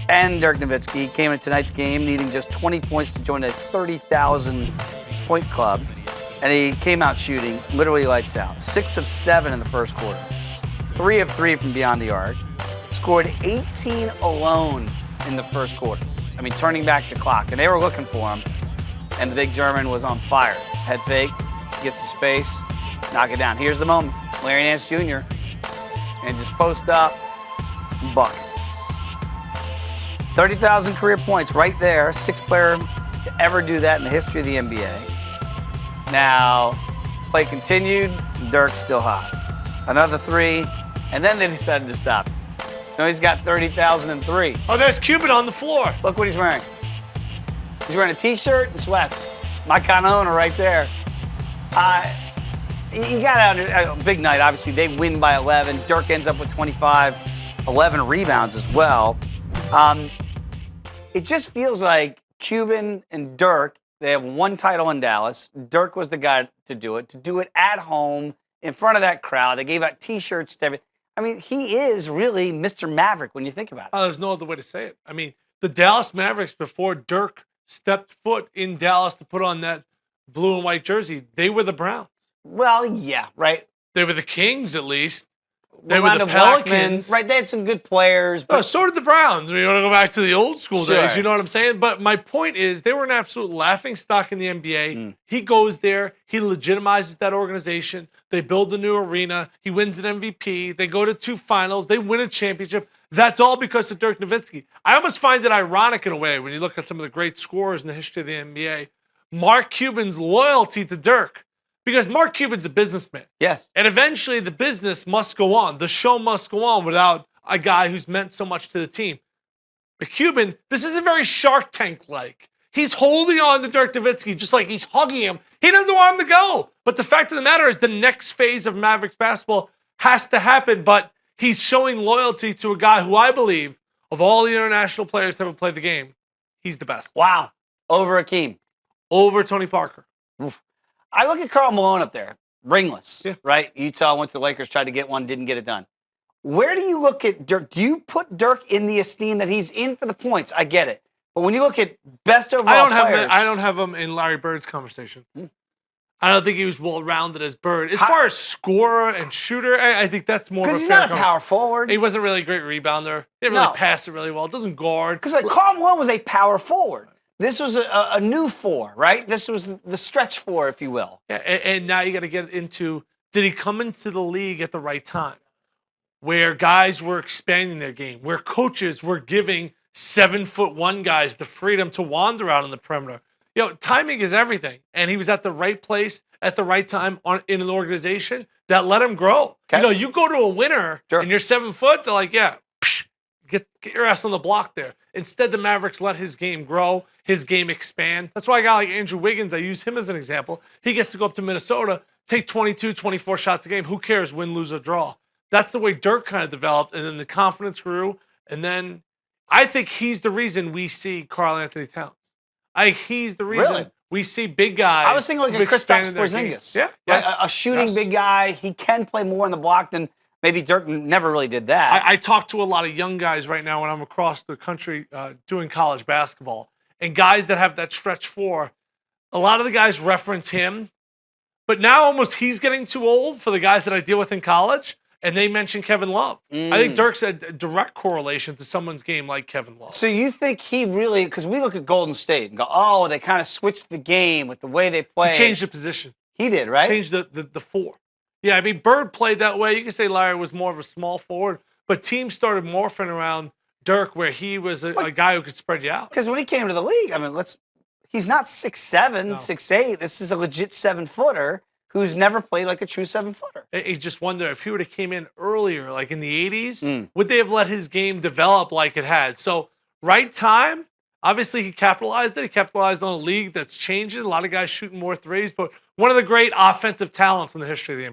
and Dirk Nowitzki came into tonight's game needing just 20 points to join a 30,000-point club. And he came out shooting literally lights out. 6 of 7 in the first quarter. 3 of 3 from beyond the arc. Scored 18 alone in the first quarter. I mean, turning back the clock. And they were looking for him. And the big German was on fire. Head fake, get some space, knock it down. Here's the moment. Larry Nance Jr. And just post up, buckets. 30,000 career points right there. 6th player to ever do that in the history of the NBA. Now, play continued. Dirk's still hot. Another 3, and then they decided to stop. So he's got 30,003. Oh, there's Cuban on the floor. Look what he's wearing. He's wearing a T-shirt and sweats. My kind of owner right there. You got a big night, obviously. They win by 11. Dirk ends up with 25, 11 rebounds as well. It just feels like Cuban and Dirk, they have one title in Dallas. Dirk was the guy to do it at home, in front of that crowd. They gave out T-shirts to everything. I mean, he is really Mr. Maverick when you think about it. Oh, there's no other way to say it. I mean, the Dallas Mavericks, before Dirk stepped foot in Dallas to put on that blue and white jersey, they were the Browns. Well, yeah, right. They were the Kings, at least. They were Orlando the Pelicans. Blackman, right, they had some good players. But so did the Browns. We want to go back to the old school Sure. days, you know what I'm saying? But my point is, they were an absolute laughing stock in the NBA. He goes there. He legitimizes that organization. They build a new arena. He wins an MVP. They go to 2 finals. They win a championship. That's all because of Dirk Nowitzki. I almost find it ironic in a way when you look at some of the great scorers in the history of the NBA. Mark Cuban's loyalty to Dirk. Because Mark Cuban's a businessman. yes. And eventually the business must go on. The show must go on without a guy who's meant so much to the team. But Cuban, this isn't very Shark Tank-like. He's holding on to Dirk Nowitzki just like he's hugging him. He doesn't want him to go. But the fact of the matter is the next phase of Mavericks basketball has to happen. But he's showing loyalty to a guy who I believe, of all the international players to ever play the game, he's the best. Wow. Over Akeem. Over Tony Parker. Oof. I look at Karl Malone up there, ringless, Yeah. right? Utah went to the Lakers, tried to get one, didn't get it done. Where do you look at Dirk? Do you put Dirk in the esteem that he's in for the points? I get it. But when you look at best overall players... I don't have him in Larry Bird's conversation. I don't think he was well-rounded as Bird. As far as scorer and shooter, I think that's more of a Because he's fair not a power forward. He wasn't really a great rebounder. He didn't really pass it really well. Doesn't guard. Because like Karl Malone was a power forward. This was a new 4, right? This was the stretch 4, if you will. Yeah, and now you got to get into, did he come into the league at the right time? Where guys were expanding their game, where coaches were giving 7'1" guys the freedom to wander out on the perimeter. You know, timing is everything. And he was at the right place at the right time in an organization that let him grow. Okay. You know, you go to a winner Sure. and you're 7 foot, they're like, yeah, get your ass on the block there. Instead, the Mavericks let his game grow, his game expand. That's why a guy like Andrew Wiggins, I use him as an example. He gets to go up to Minnesota, take 22, 24 shots a game. Who cares, win, lose, or draw? That's the way Dirk kind of developed, and then the confidence grew. And then I think he's the reason we see Karl Anthony Towns. He's the reason we see big guys. I was thinking like a Kristaps Porzingis. Yeah, Like a shooting big guy. He can play more on the block than maybe Dirk never really did that. I talk to a lot of young guys right now when I'm across the country doing college basketball. And guys that have that stretch 4, a lot of the guys reference him. But now almost he's getting too old for the guys that I deal with in college. And they mention Kevin Love. I think Dirk's a direct correlation to someone's game like Kevin Love. So you think he really, because we look at Golden State and go, oh, they kind of switched the game with the way they play. He changed the position. He did, right? Changed the 4. Yeah, I mean, Bird played that way. You can say Larry was more of a small forward, but teams started morphing around Dirk where he was a guy who could spread you out. Because when he came to the league, I mean, he's not 6'7", 6'8". This is a legit 7-footer who's never played like a true 7-footer. I just wonder if he would have came in earlier, like in the 80s, would they have let his game develop like it had? So, right time, obviously he capitalized it. He capitalized on a league that's changing. A lot of guys shooting more threes, but one of the great offensive talents in the history of the NBA.